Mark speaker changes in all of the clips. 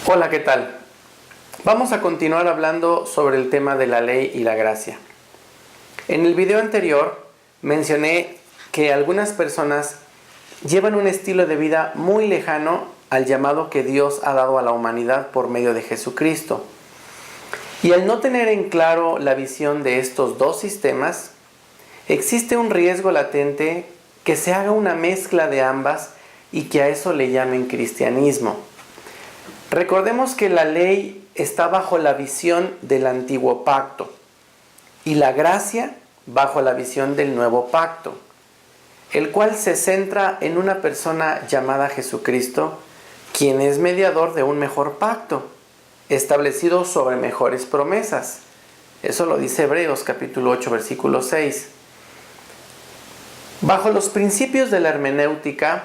Speaker 1: Hola, ¿qué tal? Vamos a continuar hablando sobre el tema de la ley y la gracia. En el video anterior mencioné que algunas personas llevan un estilo de vida muy lejano al llamado que Dios ha dado a la humanidad por medio de Jesucristo. Y al no tener en claro la visión de estos dos sistemas, existe un riesgo latente que se haga una mezcla de ambas y que a eso le llamen cristianismo. Recordemos que la ley está bajo la visión del antiguo pacto y la gracia bajo la visión del nuevo pacto, el cual se centra en una persona llamada Jesucristo, quien es mediador de un mejor pacto, establecido sobre mejores promesas. Eso lo dice Hebreos capítulo 8, versículo 6. Bajo los principios de la hermenéutica,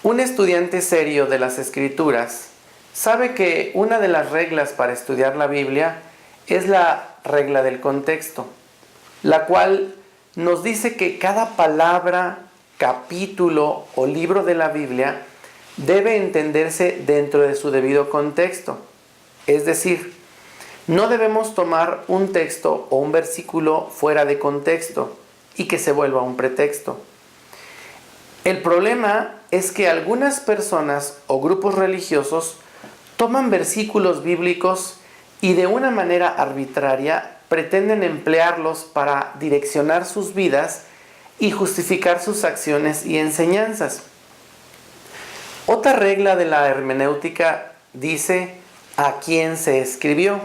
Speaker 1: un estudiante serio de las Escrituras sabe que una de las reglas para estudiar la Biblia es la regla del contexto, la cual nos dice que cada palabra, capítulo o libro de la Biblia debe entenderse dentro de su debido contexto. Es decir, no debemos tomar un texto o un versículo fuera de contexto y que se vuelva un pretexto. El problema es que algunas personas o grupos religiosos toman versículos bíblicos y de una manera arbitraria pretenden emplearlos para direccionar sus vidas y justificar sus acciones y enseñanzas. Otra regla de la hermenéutica dice a quién se escribió.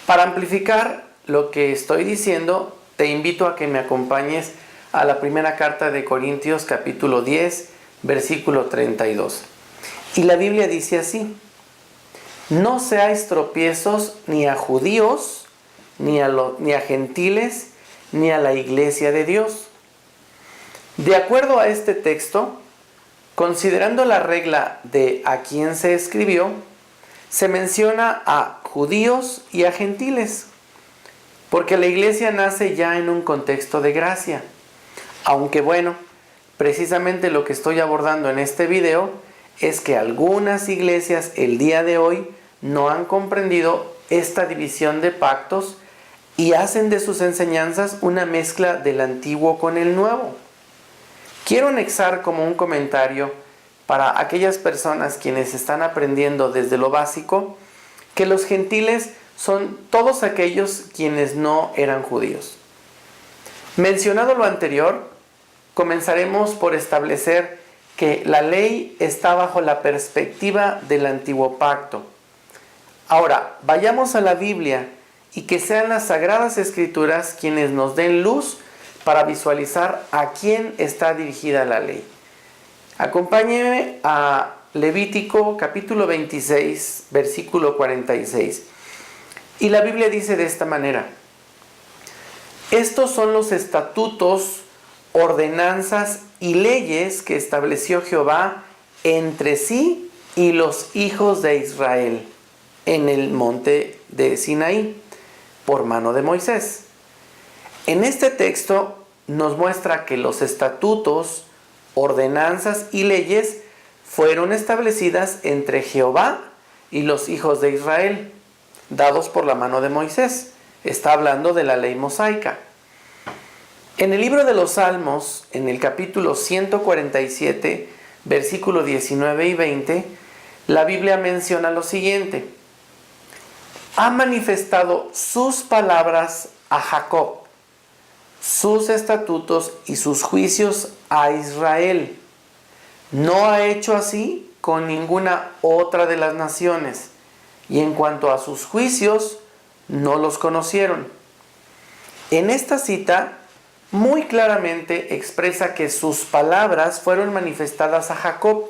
Speaker 1: Para amplificar lo que estoy diciendo, te invito a que me acompañes a la primera carta de Corintios capítulo 10, versículo 32. Y la Biblia dice así: no seáis tropiezos ni a judíos, ni a gentiles, ni a la iglesia de Dios. De acuerdo a este texto, considerando la regla de a quién se escribió, se menciona a judíos y a gentiles, porque la iglesia nace ya en un contexto de gracia. Aunque bueno, precisamente lo que estoy abordando en este video es que algunas iglesias el día de hoy no han comprendido esta división de pactos y hacen de sus enseñanzas una mezcla del antiguo con el nuevo. Quiero anexar como un comentario para aquellas personas quienes están aprendiendo desde lo básico que los gentiles son todos aquellos quienes no eran judíos. Mencionado lo anterior, comenzaremos por establecer que la ley está bajo la perspectiva del antiguo pacto. Ahora, vayamos a la Biblia y que sean las Sagradas Escrituras quienes nos den luz para visualizar a quién está dirigida la ley. Acompáñenme a Levítico capítulo 26, versículo 46. Y la Biblia dice de esta manera: estos son los estatutos, ordenanzas y leyes que estableció Jehová entre sí y los hijos de Israel en el monte de Sinaí, por mano de Moisés. En este texto nos muestra que los estatutos, ordenanzas y leyes fueron establecidas entre Jehová y los hijos de Israel, dados por la mano de Moisés. Está hablando de la ley mosaica. En el libro de los Salmos, en el capítulo 147, versículo 19 y 20, la Biblia menciona lo siguiente: ha manifestado sus palabras a Jacob, sus estatutos y sus juicios a Israel. No ha hecho así con ninguna otra de las naciones, y en cuanto a sus juicios, no los conocieron. En esta cita, muy claramente expresa que sus palabras fueron manifestadas a Jacob,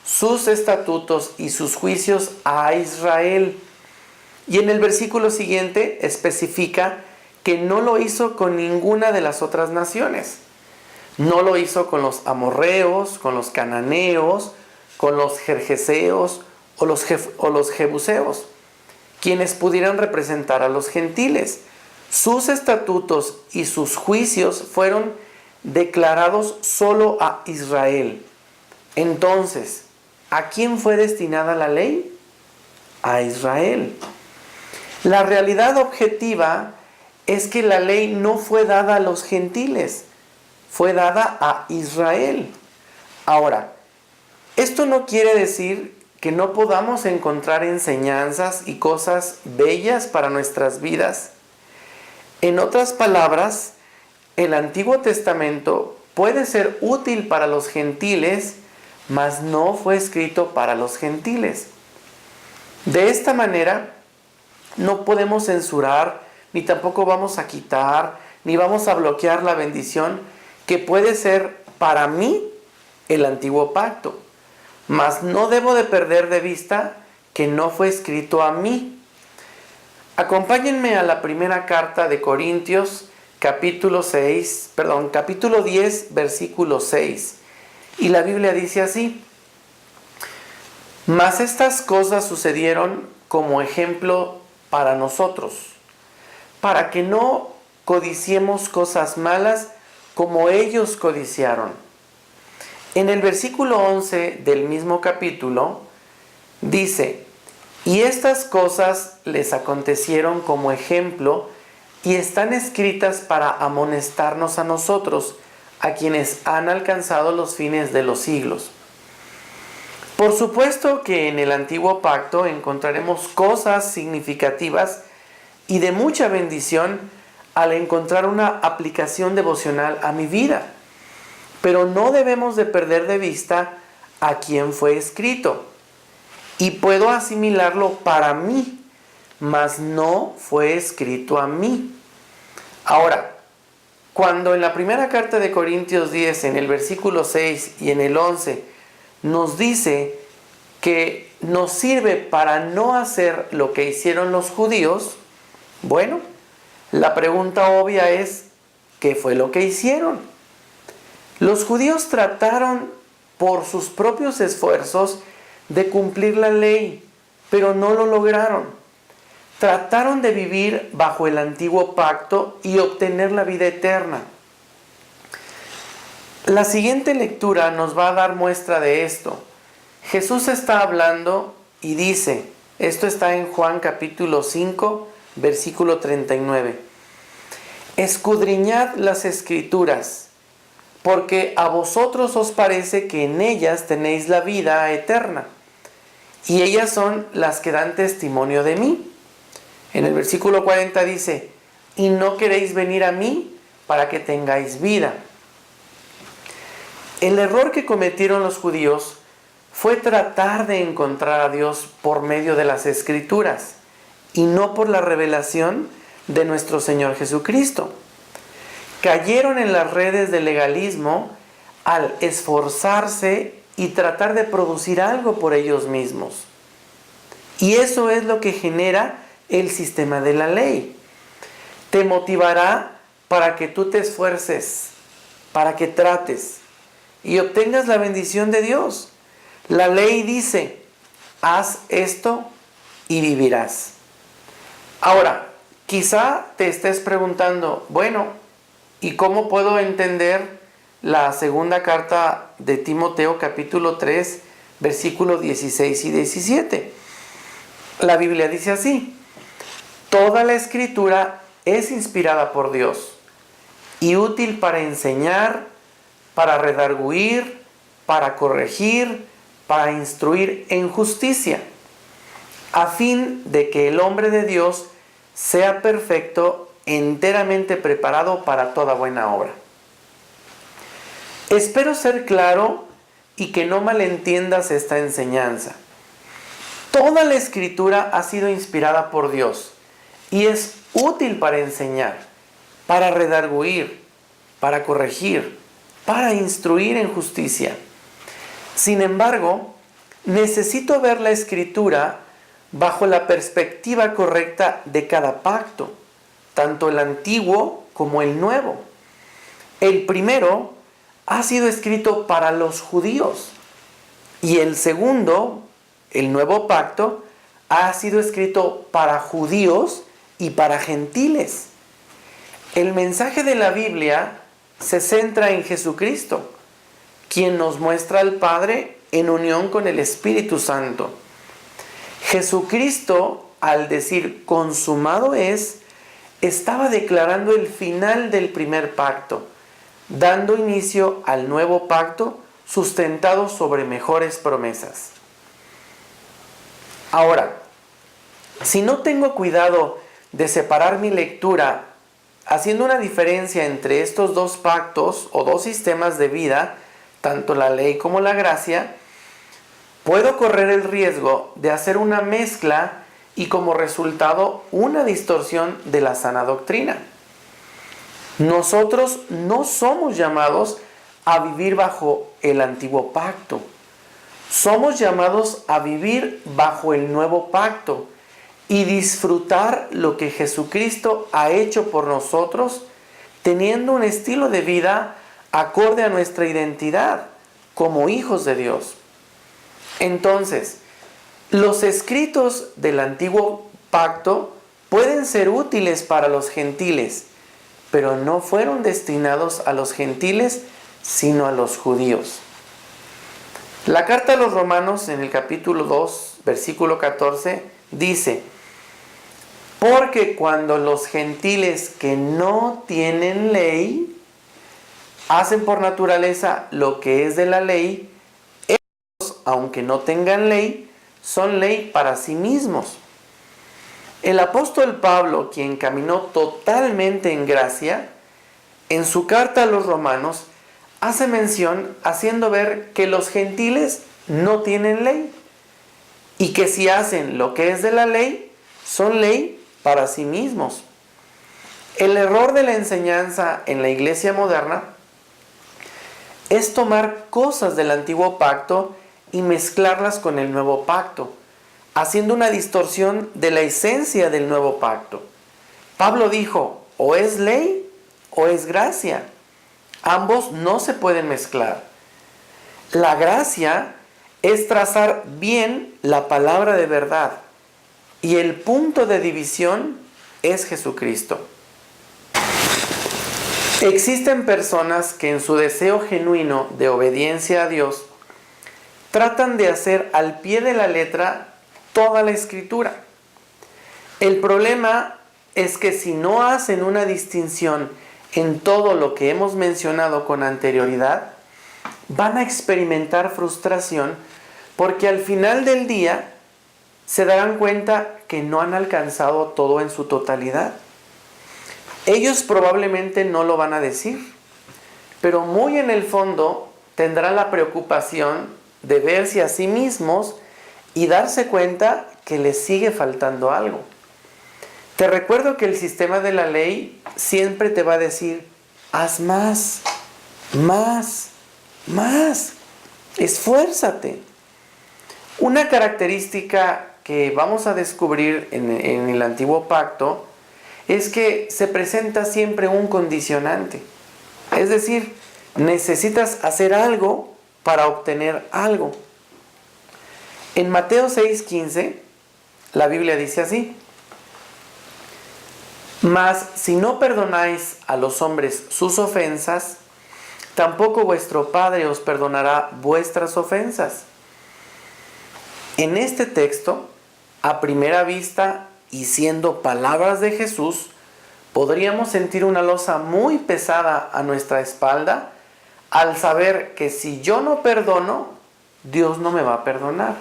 Speaker 1: sus estatutos y sus juicios a Israel. Y en el versículo siguiente especifica que no lo hizo con ninguna de las otras naciones. No lo hizo con los amorreos, con los cananeos, con los gergeseos o los jebuseos, quienes pudieran representar a los gentiles. Sus estatutos y sus juicios fueron declarados solo a Israel. Entonces, ¿a quién fue destinada la ley? a Israel. La realidad objetiva es que la ley no fue dada a los gentiles, fue dada a Israel. Ahora, esto no quiere decir que no podamos encontrar enseñanzas y cosas bellas para nuestras vidas. En otras palabras, el Antiguo Testamento puede ser útil para los gentiles, mas no fue escrito para los gentiles. De esta manera, no podemos censurar, ni tampoco vamos a quitar, ni vamos a bloquear la bendición que puede ser para mí el antiguo pacto. Mas no debo de perder de vista que no fue escrito a mí. Acompáñenme a la primera carta de Corintios, capítulo 10, versículo 6. Y la Biblia dice así: mas estas cosas sucedieron como ejemplo para nosotros, para que no codiciemos cosas malas como ellos codiciaron. En el versículo 11 del mismo capítulo dice: y estas cosas les acontecieron como ejemplo y están escritas para amonestarnos a nosotros, a quienes han alcanzado los fines de los siglos. Por supuesto que en el antiguo pacto encontraremos cosas significativas y de mucha bendición al encontrar una aplicación devocional a mi vida. Pero no debemos de perder de vista a quién fue escrito. Y puedo asimilarlo para mí, mas no fue escrito a mí. Ahora, cuando en la primera carta de Corintios 10, en el versículo 6 y en el 11, nos dice que nos sirve para no hacer lo que hicieron los judíos, bueno, la pregunta obvia es, ¿qué fue lo que hicieron? Los judíos trataron por sus propios esfuerzos de cumplir la ley, pero no lo lograron. Trataron de vivir bajo el antiguo pacto y obtener la vida eterna. La siguiente lectura nos va a dar muestra de esto. Jesús está hablando y dice, esto está en Juan capítulo 5, versículo 39. Escudriñad las Escrituras, porque a vosotros os parece que en ellas tenéis la vida eterna, y ellas son las que dan testimonio de mí. En el versículo 40 dice, y no queréis venir a mí para que tengáis vida. El error que cometieron los judíos fue tratar de encontrar a Dios por medio de las Escrituras y no por la revelación de nuestro Señor Jesucristo. Cayeron en las redes del legalismo al esforzarse y tratar de producir algo por ellos mismos. Y eso es lo que genera el sistema de la ley. Te motivará para que tú te esfuerces, para que trates y obtengas la bendición de Dios. La ley dice, haz esto y vivirás. Ahora, quizá te estés preguntando, bueno, ¿y cómo puedo entender la segunda carta de Timoteo capítulo 3, versículos 16 y 17? La Biblia dice así: toda la Escritura es inspirada por Dios y útil para enseñar, para redarguir, para corregir, para instruir en justicia, a fin de que el hombre de Dios sea perfecto, enteramente preparado para toda buena obra. Espero ser claro y que no malentiendas esta enseñanza. Toda la Escritura ha sido inspirada por Dios y es útil para enseñar, para redarguir, para corregir, para instruir en justicia. Sin embargo, necesito ver la Escritura bajo la perspectiva correcta de cada pacto, tanto el antiguo como el nuevo. El primero ha sido escrito para los judíos y el segundo, el nuevo pacto, ha sido escrito para judíos y para gentiles. El mensaje de la Biblia se centra en Jesucristo, quien nos muestra al Padre en unión con el Espíritu Santo. Jesucristo, al decir consumado es, estaba declarando el final del primer pacto, dando inicio al nuevo pacto sustentado sobre mejores promesas. Ahora, si no tengo cuidado de separar mi lectura, haciendo una diferencia entre estos dos pactos o dos sistemas de vida, tanto la ley como la gracia, puedo correr el riesgo de hacer una mezcla y como resultado una distorsión de la sana doctrina. Nosotros no somos llamados a vivir bajo el antiguo pacto. Somos llamados a vivir bajo el nuevo pacto y disfrutar lo que Jesucristo ha hecho por nosotros, teniendo un estilo de vida acorde a nuestra identidad como hijos de Dios. Entonces, los escritos del antiguo pacto pueden ser útiles para los gentiles, pero no fueron destinados a los gentiles, sino a los judíos. La carta a los Romanos, en el capítulo 2, versículo 14, dice: porque cuando los gentiles que no tienen ley hacen por naturaleza lo que es de la ley, ellos, aunque no tengan ley, son ley para sí mismos. El apóstol Pablo, quien caminó totalmente en gracia, en su carta a los Romanos, hace mención haciendo ver que los gentiles no tienen ley y que si hacen lo que es de la ley, son ley para sí mismos. El error de la enseñanza en la iglesia moderna es tomar cosas del antiguo pacto y mezclarlas con el nuevo pacto, haciendo una distorsión de la esencia del nuevo pacto. Pablo dijo, o es ley o es gracia. Ambos no se pueden mezclar. La gracia es trazar bien la palabra de verdad y el punto de división es Jesucristo. Existen personas que en su deseo genuino de obediencia a Dios tratan de hacer al pie de la letra toda la escritura. El problema es que si no hacen una distinción en todo lo que hemos mencionado con anterioridad, van a experimentar frustración porque al final del día se darán cuenta que no han alcanzado todo en su totalidad. Ellos probablemente no lo van a decir, pero muy en el fondo tendrán la preocupación de verse a sí mismos y darse cuenta que les sigue faltando algo. Te recuerdo que el sistema de la ley siempre te va a decir, haz más, más, más, esfuérzate. Una característica que vamos a descubrir en el antiguo pacto es que se presenta siempre un condicionante. Es decir, necesitas hacer algo para obtener algo. En Mateo 6:15, la Biblia dice así: mas si no perdonáis a los hombres sus ofensas, tampoco vuestro Padre os perdonará vuestras ofensas. En este texto, a primera vista y siendo palabras de Jesús, podríamos sentir una losa muy pesada a nuestra espalda al saber que si yo no perdono, Dios no me va a perdonar.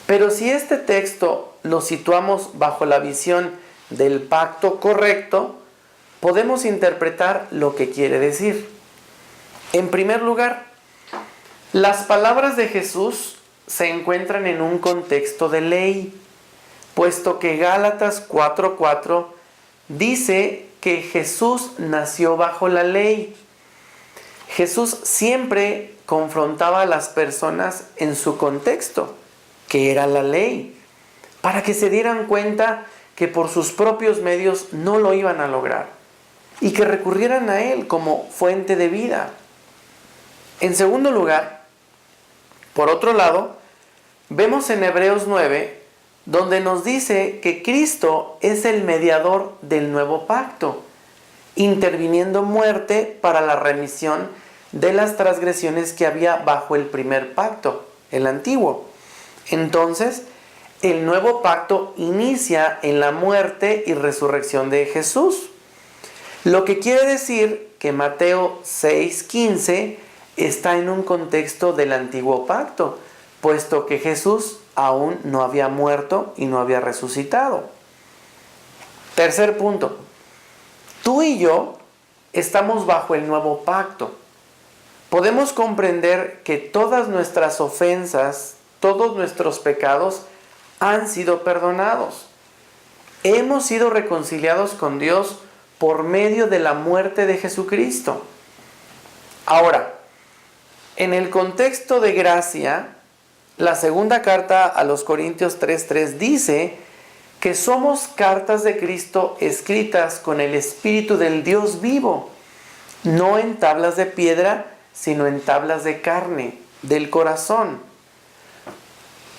Speaker 1: Pero si este texto lo situamos bajo la visión del pacto correcto, podemos interpretar lo que quiere decir. En primer lugar, las palabras de Jesús se encuentran en un contexto de ley, puesto que Gálatas 4:4 dice que Jesús nació bajo la ley. Jesús siempre confrontaba a las personas en su contexto, que era la ley, para que se dieran cuenta que por sus propios medios no lo iban a lograr y que recurrieran a Él como fuente de vida. En segundo lugar, por otro lado, vemos en Hebreos 9, donde nos dice que Cristo es el mediador del nuevo pacto, interviniendo muerte para la remisión de las transgresiones que había bajo el primer pacto, el antiguo. Entonces, el nuevo pacto inicia en la muerte y resurrección de Jesús. Lo que quiere decir que Mateo 6:15 está en un contexto del antiguo pacto, puesto que Jesús aún no había muerto y no había resucitado. Tercer punto, tú y yo estamos bajo el nuevo pacto. Podemos comprender que todas nuestras ofensas, todos nuestros pecados han sido perdonados. Hemos sido reconciliados con Dios por medio de la muerte de Jesucristo. Ahora, en el contexto de gracia, la segunda carta a los Corintios 3:3 dice que somos cartas de Cristo escritas con el Espíritu del Dios vivo, no en tablas de piedra, sino en tablas de carne, del corazón.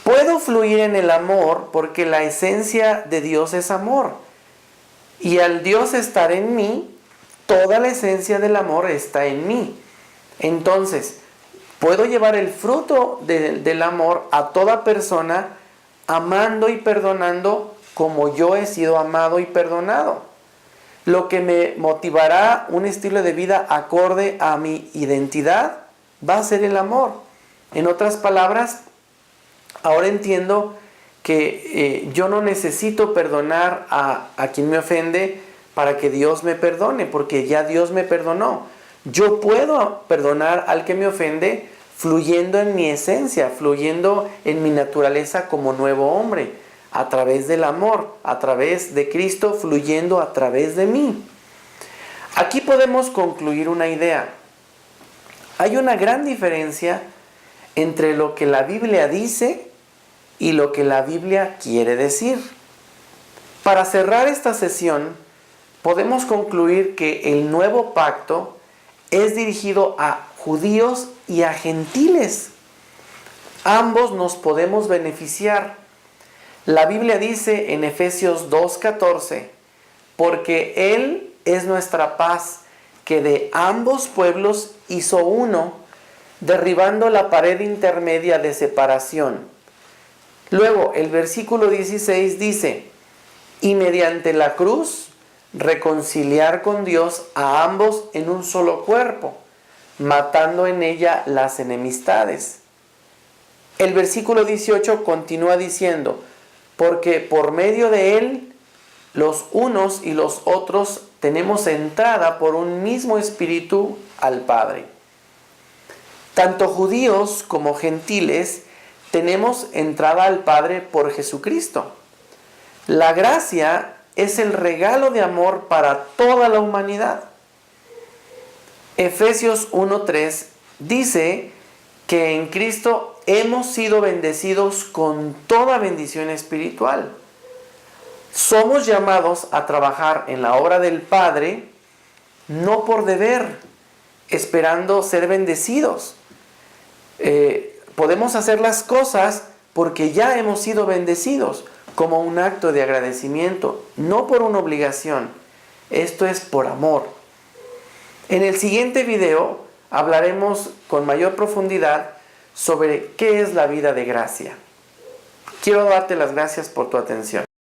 Speaker 1: Puedo fluir en el amor porque la esencia de Dios es amor. Y al Dios estar en mí, toda la esencia del amor está en mí. Entonces, puedo llevar el fruto del amor a toda persona, amando y perdonando como yo he sido amado y perdonado. Lo que me motivará un estilo de vida acorde a mi identidad va a ser el amor. En otras palabras, ahora entiendo que yo no necesito perdonar a quien me ofende para que Dios me perdone, porque ya Dios me perdonó. Yo puedo perdonar al que me ofende fluyendo en mi esencia, fluyendo en mi naturaleza como nuevo hombre, a través del amor, a través de Cristo fluyendo a través de mí. Aquí podemos concluir una idea. Hay una gran diferencia entre lo que la Biblia dice y lo que la Biblia quiere decir. Para cerrar esta sesión, podemos concluir que el nuevo pacto es dirigido a judíos y a gentiles. Ambos nos podemos beneficiar. La Biblia dice en Efesios 2:14, porque Él es nuestra paz, que de ambos pueblos hizo uno, derribando la pared intermedia de separación. Luego el versículo 16 dice, y mediante la cruz reconciliar con Dios a ambos en un solo cuerpo, matando en ella las enemistades. El versículo 18 continúa diciendo, porque por medio de Él, los unos y los otros tenemos entrada por un mismo espíritu al Padre. Tanto judíos como gentiles tenemos entrada al Padre por Jesucristo. La gracia es el regalo de amor para toda la humanidad. Efesios 1:3 dice que en Cristo hemos sido bendecidos con toda bendición espiritual. Somos llamados a trabajar en la obra del Padre, no por deber, esperando ser bendecidos. Podemos hacer las cosas porque ya hemos sido bendecidos, como un acto de agradecimiento, no por una obligación. Esto es por amor. En el siguiente video hablaremos con mayor profundidad sobre qué es la vida de gracia. Quiero darte las gracias por tu atención.